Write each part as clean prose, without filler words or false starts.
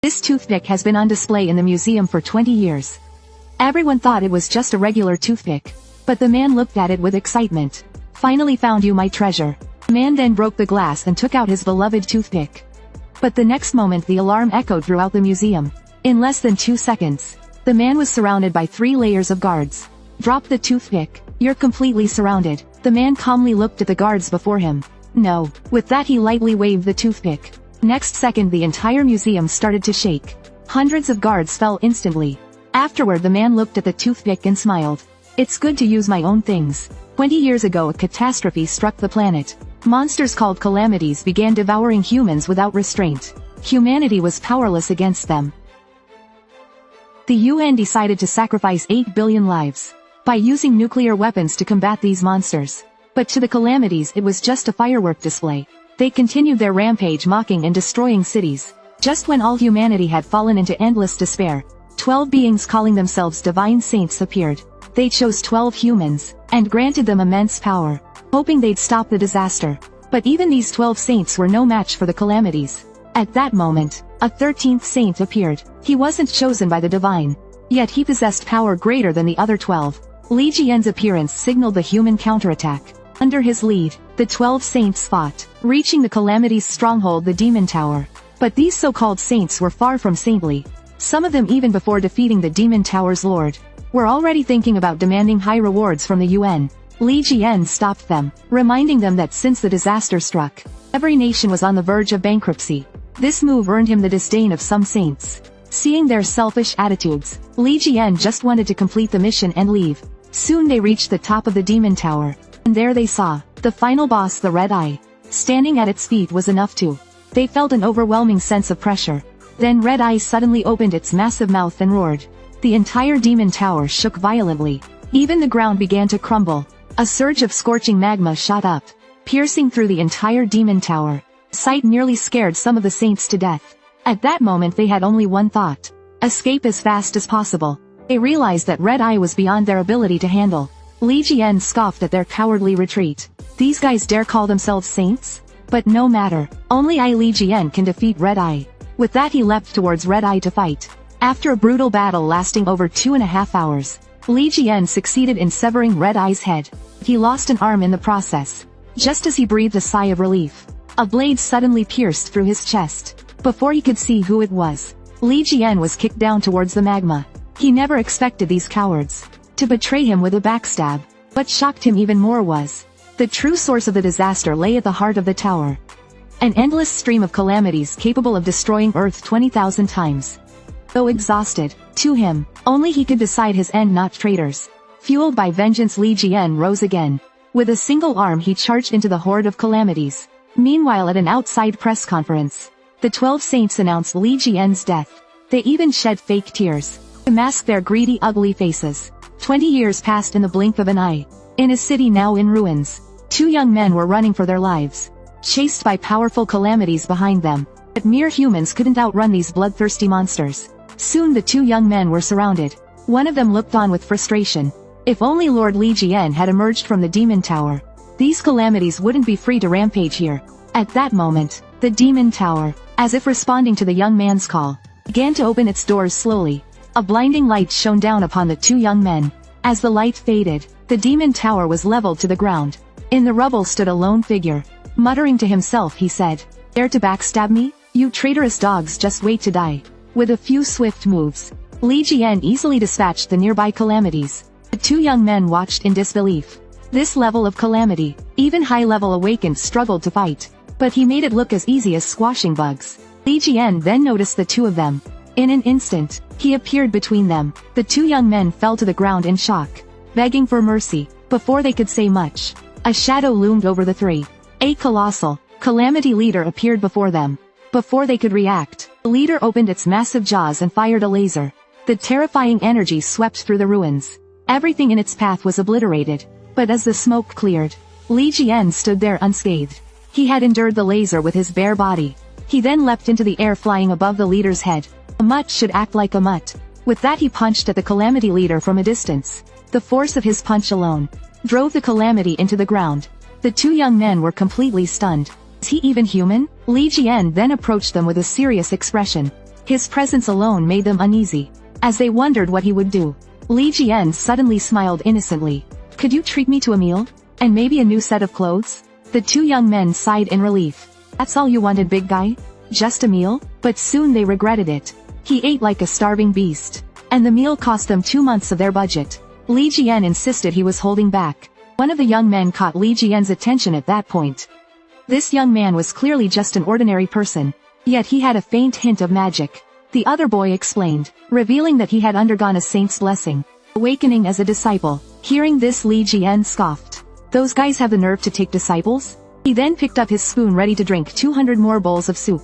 This toothpick has been on display in the museum for 20 years. Everyone thought it was just a regular toothpick. But the man looked at it with excitement. Finally found you, my treasure. The man then broke the glass and took out his beloved toothpick. But the next moment the alarm echoed throughout the museum. In less than 2 seconds, the man was surrounded by 3 layers of guards. Drop the toothpick. You're completely surrounded. The man calmly looked at the guards before him. No. With that he lightly waved the toothpick. Next second the entire museum started to shake. Hundreds of guards fell instantly. Afterward the man looked at the toothpick and smiled. It's good to use my own things. 20 years ago a catastrophe struck the planet. Monsters called calamities began devouring humans without restraint. Humanity was powerless against them. The UN decided to sacrifice 8 billion lives by using nuclear weapons to combat these monsters. But to the calamities it was just a firework display. They continued their rampage, mocking and destroying cities. Just when all humanity had fallen into endless despair, 12 beings calling themselves divine saints appeared. They chose 12 humans, and granted them immense power, hoping they'd stop the disaster. But even these 12 saints were no match for the calamities. At that moment, a 13th saint appeared. He wasn't chosen by the divine, yet he possessed power greater than the other 12. Li Jian's appearance signaled the human counterattack. Under his lead, the 12 saints fought, reaching the calamity's stronghold, the Demon Tower. But these so-called saints were far from saintly. Some of them, even before defeating the Demon Tower's lord, were already thinking about demanding high rewards from the UN. Li Jian stopped them, reminding them that since the disaster struck, every nation was on the verge of bankruptcy. This move earned him the disdain of some saints. Seeing their selfish attitudes, Li Jian just wanted to complete the mission and leave. Soon they reached the top of the Demon Tower. And there they saw the final boss, the Red Eye. Standing at its feet was enough to. They felt an overwhelming sense of pressure. Then Red Eye suddenly opened its massive mouth and roared. The entire Demon Tower shook violently. Even the ground began to crumble. A surge of scorching magma shot up, piercing through the entire Demon Tower. The sight nearly scared some of the saints to death. At that moment they had only one thought: escape as fast as possible. They realized that Red Eye was beyond their ability to handle. Li Jian scoffed at their cowardly retreat. These guys dare call themselves saints? But no matter, only I, Li Jian, can defeat Red Eye. With that he leapt towards Red Eye to fight. After a brutal battle lasting over 2.5 hours, Li Jian succeeded in severing Red Eye's head. He lost an arm in the process. Just as he breathed a sigh of relief, a blade suddenly pierced through his chest. Before he could see who it was, Li Jian was kicked down towards the magma. He never expected these cowards to betray him with a backstab. What shocked him even more was the true source of the disaster lay at the heart of the tower. An endless stream of calamities capable of destroying Earth 20,000 times. Though exhausted, to him, only he could decide his end, not traitors. Fueled by vengeance, Li Jian rose again. With a single arm he charged into the horde of calamities. Meanwhile, at an outside press conference, the 12 saints announced Li Jian's death. They even shed fake tears to mask their greedy, ugly faces. 20 years passed in the blink of an eye. In a city now in ruins, 2 young men were running for their lives, chased by powerful calamities behind them. But mere humans couldn't outrun these bloodthirsty monsters. Soon the 2 young men were surrounded. One of them looked on with frustration. If only Lord Li Jian had emerged from the Demon Tower, these calamities wouldn't be free to rampage here. At that moment, the Demon Tower, as if responding to the young man's call, began to open its doors slowly. A blinding light shone down upon the 2 young men. As the light faded, the Demon Tower was leveled to the ground. In the rubble stood a lone figure. Muttering to himself, he said, "Dare to backstab me? You traitorous dogs, just wait to die." With a few swift moves, Li Jian easily dispatched the nearby calamities. The 2 young men watched in disbelief. This level of calamity, even high-level awakened struggled to fight. But he made it look as easy as squashing bugs. Li Jian then noticed the 2 of them. In an instant, he appeared between them. The 2 young men fell to the ground in shock, begging for mercy. Before they could say much, a shadow loomed over the 3. A colossal calamity leader appeared before them. Before they could react, the leader opened its massive jaws and fired a laser. The terrifying energy swept through the ruins. Everything in its path was obliterated. But as the smoke cleared, Li Jian stood there unscathed. He had endured the laser with his bare body. He then leapt into the air, flying above the leader's head. A mutt should act like a mutt. With that he punched at the calamity leader from a distance. The force of his punch alone drove the calamity into the ground. The 2 young men were completely stunned. Is he even human? Li Jian then approached them with a serious expression. His presence alone made them uneasy. As they wondered what he would do, Li Jian suddenly smiled innocently. "Could you treat me to a meal? And maybe a new set of clothes?" The two young men sighed in relief. "That's all you wanted, big guy? Just a meal?" But soon they regretted it. He ate like a starving beast. And the meal cost them 2 months of their budget. Li Jian insisted he was holding back. One of the young men caught Li Jian's attention at that point. This young man was clearly just an ordinary person. Yet he had a faint hint of magic. The other boy explained, revealing that he had undergone a saint's blessing, awakening as a disciple. Hearing this, Li Jian scoffed. "Those guys have the nerve to take disciples?" He then picked up his spoon ready to drink 200 more bowls of soup.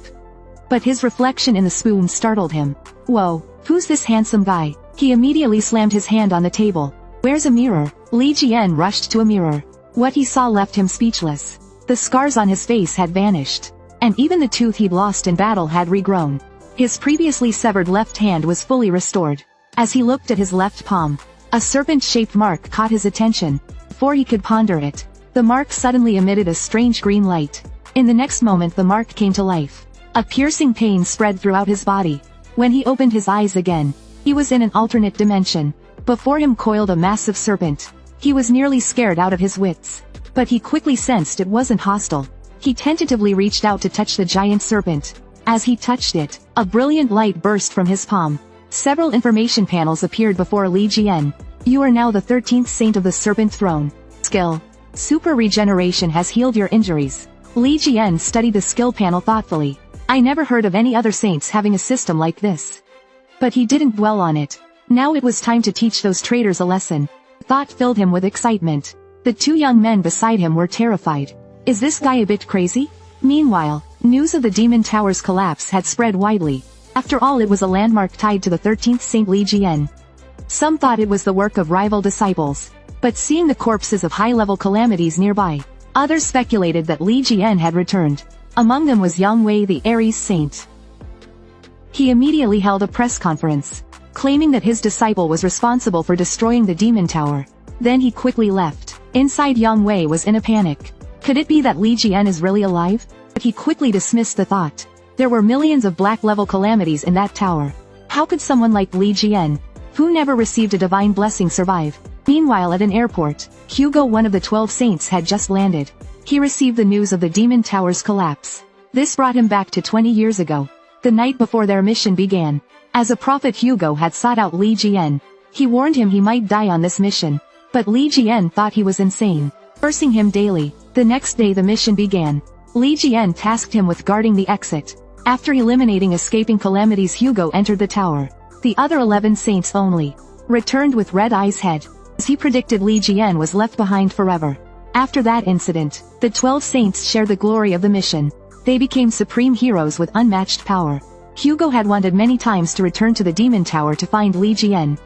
But his reflection in the spoon startled him. "Whoa, who's this handsome guy?" He immediately slammed his hand on the table. "Where's a mirror?" Li Jian rushed to a mirror. What he saw left him speechless. The scars on his face had vanished. And even the tooth he'd lost in battle had regrown. His previously severed left hand was fully restored. As he looked at his left palm, a serpent-shaped mark caught his attention. Before he could ponder it, the mark suddenly emitted a strange green light. In the next moment the mark came to life. A piercing pain spread throughout his body. When he opened his eyes again, he was in an alternate dimension. Before him coiled a massive serpent. He was nearly scared out of his wits. But he quickly sensed it wasn't hostile. He tentatively reached out to touch the giant serpent. As he touched it, a brilliant light burst from his palm. Several information panels appeared before Li Jian. "You are now the 13th saint of the Serpent Throne. Skill: Super Regeneration has healed your injuries." Li Jian studied the skill panel thoughtfully. "I never heard of any other saints having a system like this." But he didn't dwell on it. Now it was time to teach those traitors a lesson. Thought filled him with excitement. The two young men beside him were terrified. Is this guy a bit crazy? Meanwhile, news of the Demon Tower's collapse had spread widely. After all, it was a landmark tied to the 13th Saint Li Jian. Some thought it was the work of rival disciples. But seeing the corpses of high-level calamities nearby, others speculated that Li Jian had returned. Among them was Yang Wei, the Aries saint. He immediately held a press conference, claiming that his disciple was responsible for destroying the Demon Tower. Then he quickly left. Inside, Yang Wei was in a panic. Could it be that Li Jian is really alive? But he quickly dismissed the thought. There were millions of black-level calamities in that tower. How could someone like Li Jian, who never received a divine blessing, survive? Meanwhile, at an airport, Hugo, one of the 12 saints, had just landed. He received the news of the Demon Tower's collapse. This brought him back to 20 years ago, the night before their mission began. As a prophet, Hugo had sought out Li Jian. He warned him he might die on this mission. But Li Jian thought he was insane, cursing him daily. The next day the mission began. Li Jian tasked him with guarding the exit. After eliminating escaping calamities, Hugo entered the tower. The other 11 saints only returned with Red Eye's head. As he predicted, Li Jian was left behind forever. After that incident, the 12 saints shared the glory of the mission. They became supreme heroes with unmatched power. Hugo had wanted many times to return to the Demon Tower to find Li Jian.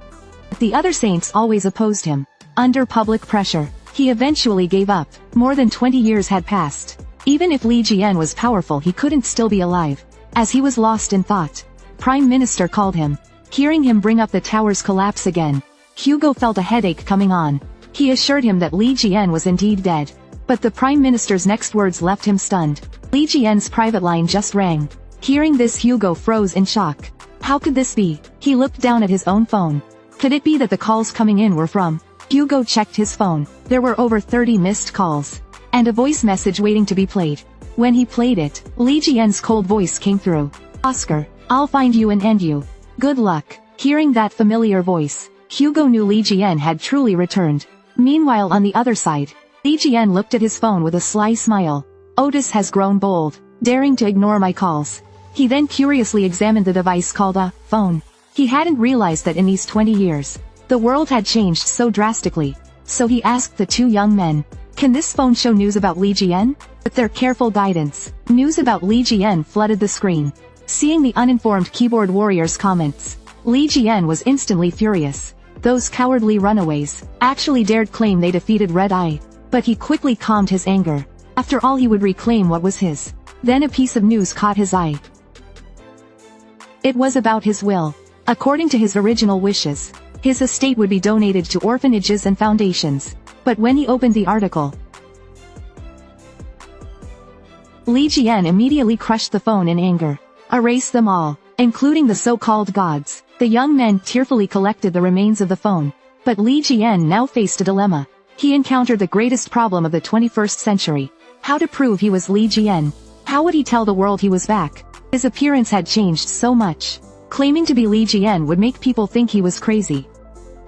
But the other saints always opposed him. Under public pressure, he eventually gave up. More than 20 years had passed. Even if Li Jian was powerful, he couldn't still be alive. As he was lost in thought, Prime Minister called him. Hearing him bring up the tower's collapse again, Hugo felt a headache coming on. He assured him that Li Jian was indeed dead. But the Prime Minister's next words left him stunned. Li Jian's private line just rang. Hearing this, Hugo froze in shock. How could this be? He looked down at his own phone. Could it be that the calls coming in were from? Hugo checked his phone. There were over 30 missed calls. And a voice message waiting to be played. When he played it, Li Jian's cold voice came through. "Oscar, I'll find you and end you. Good luck." Hearing that familiar voice, Hugo knew Li Jian had truly returned. Meanwhile, on the other side, Li Jian looked at his phone with a sly smile. Otis has grown bold, daring to ignore my calls. He then curiously examined the device called a phone. He hadn't realized that in these 20 years, the world had changed so drastically. So he asked the two young men, "Can this phone show news about Li Jian?" With their careful guidance, news about Li Jian flooded the screen. Seeing the uninformed keyboard warrior's comments, Li Jian was instantly furious. Those cowardly runaways actually dared claim they defeated Red Eye. But he quickly calmed his anger. After all, he would reclaim what was his. Then a piece of news caught his eye. It was about his will. According to his original wishes, his estate would be donated to orphanages and foundations. But when he opened the article, Li Jian immediately crushed the phone in anger. "Erase them all. including the so-called gods. The young men tearfully collected the remains of the phone. But Li Jian now faced a dilemma. He encountered the greatest problem of the 21st century. How to prove he was Li Jian? How would he tell the world he was back? His appearance had changed so much. Claiming to be Li Jian would make people think he was crazy.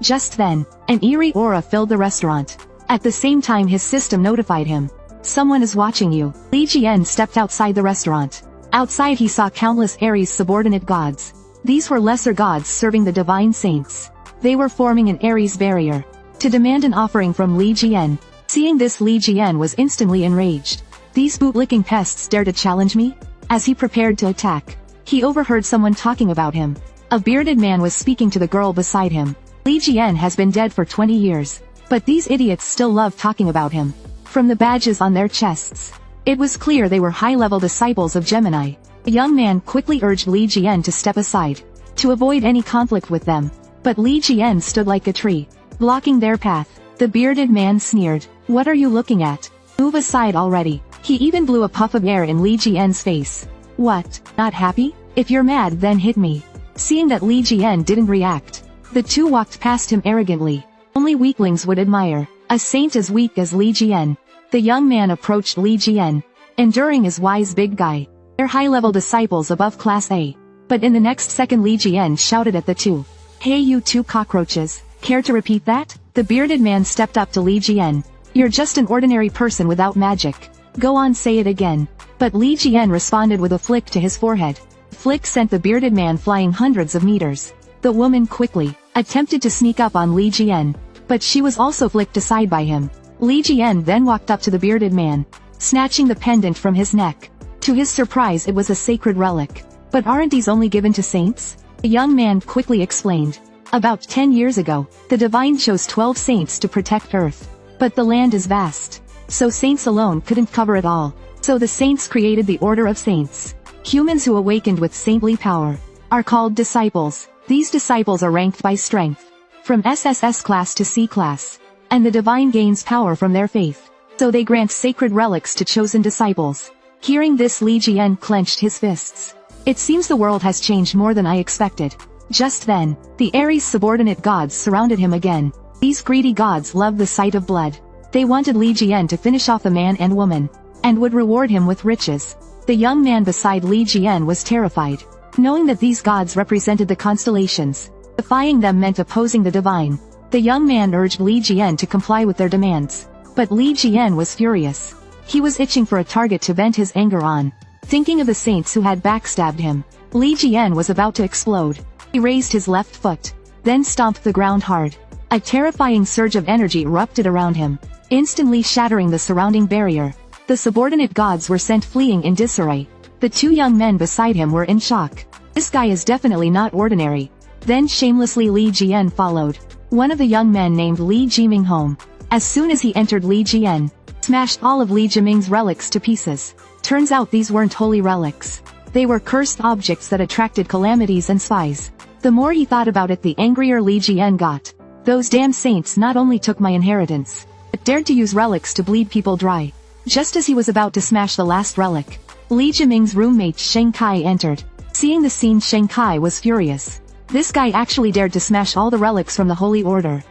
Just then, an eerie aura filled the restaurant. At the same time his system notified him. Someone is watching you. Li Jian stepped outside the restaurant. Outside he saw countless Ares subordinate gods. These were lesser gods serving the divine saints. They were forming an Ares barrier to demand an offering from Li Jian. Seeing this, Li Jian was instantly enraged. These bootlicking pests dare to challenge me? As he prepared to attack, he overheard someone talking about him. A bearded man was speaking to the girl beside him. Li Jian has been dead for 20 years. But these idiots still love talking about him. From the badges on their chests, it was clear they were high-level disciples of Gemini. A young man quickly urged Li Jian to step aside, to avoid any conflict with them. But Li Jian stood like a tree, blocking their path. The bearded man sneered. What are you looking at? Move aside already. He even blew a puff of air in Li Jian's face. What, not happy? If you're mad then hit me. Seeing that Li Jian didn't react, the two walked past him arrogantly. Only weaklings would admire a saint as weak as Li Jian. The young man approached Li Jian. Enduring is wise big guy. They're high-level disciples above class A. But in the next second Li Jian shouted at the two. Hey you two cockroaches, care to repeat that? The bearded man stepped up to Li Jian. You're just an ordinary person without magic. Go on, say it again. But Li Jian responded with a flick to his forehead. Flick sent the bearded man flying hundreds of meters. The woman quickly attempted to sneak up on Li Jian, but she was also flicked aside by him. Li Jian then walked up to the bearded man, snatching the pendant from his neck. To his surprise, it was a sacred relic. But aren't these only given to saints? The young man quickly explained. About 10 years ago, the divine chose 12 saints to protect Earth. But the land is vast, so saints alone couldn't cover it all. So the saints created the Order of Saints. Humans who awakened with saintly power are called disciples. These disciples are ranked by strength, from SSS class to C class. And the divine gains power from their faith. So they grant sacred relics to chosen disciples. Hearing this, Li Jian clenched his fists. It seems the world has changed more than I expected. Just then, the Ares subordinate gods surrounded him again. These greedy gods loved the sight of blood. They wanted Li Jian to finish off the man and woman, and would reward him with riches. The young man beside Li Jian was terrified, knowing that these gods represented the constellations. Defying them meant opposing the divine. The young man urged Li Jian to comply with their demands. But Li Jian was furious. He was itching for a target to vent his anger on. Thinking of the saints who had backstabbed him, Li Jian was about to explode. He raised his left foot, then stomped the ground hard. A terrifying surge of energy erupted around him, instantly shattering the surrounding barrier. The subordinate gods were sent fleeing in disarray. The two young men beside him were in shock. This guy is definitely not ordinary. Then shamelessly Li Jian followed. One of the young men named Li Jiming home. As soon as he entered, Li Jian smashed all of Li Jiming's relics to pieces. Turns out these weren't holy relics. They were cursed objects that attracted calamities and spies. The more he thought about it, the angrier Li Jian got. Those damn saints not only took my inheritance, but dared to use relics to bleed people dry. Just as he was about to smash the last relic, Li Jiming's roommate Sheng Kai entered. Seeing the scene, Sheng Kai was furious. This guy actually dared to smash all the relics from the Holy Order.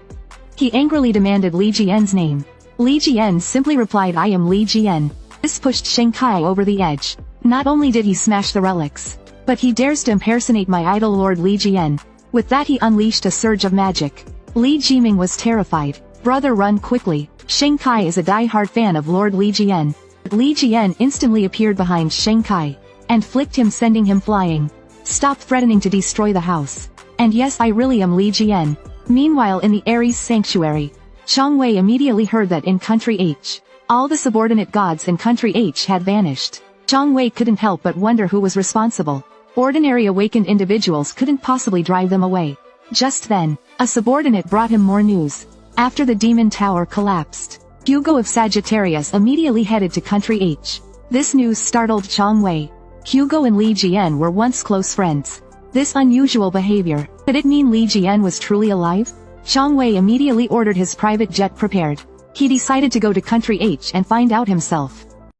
He angrily demanded Li Jian's name. Li Jian simply replied, I am Li Jian. This pushed Sheng Kai over the edge. Not only did he smash the relics, but he dares to impersonate my idol Lord Li Jian. With that he unleashed a surge of magic. Li Jiming was terrified. Brother, run quickly. Sheng Kai is a die-hard fan of Lord Li Jian. But Li Jian instantly appeared behind Sheng Kai and flicked him, sending him flying. Stop threatening to destroy the house. And yes, I really am Li Jian. Meanwhile, in the Ares sanctuary, Chang Wei immediately heard that in Country H, all the subordinate gods in Country H had vanished. Chang Wei couldn't help but wonder who was responsible. Ordinary awakened individuals couldn't possibly drive them away. Just then, a subordinate brought him more news. After the Demon Tower collapsed, Hugo of Sagittarius immediately headed to Country H. This news startled Chang Wei. Hugo and Li Jian were once close friends. This unusual behavior, could it mean Li Jian was truly alive? Chang Wei immediately ordered his private jet prepared. He decided to go to Country H and find out himself.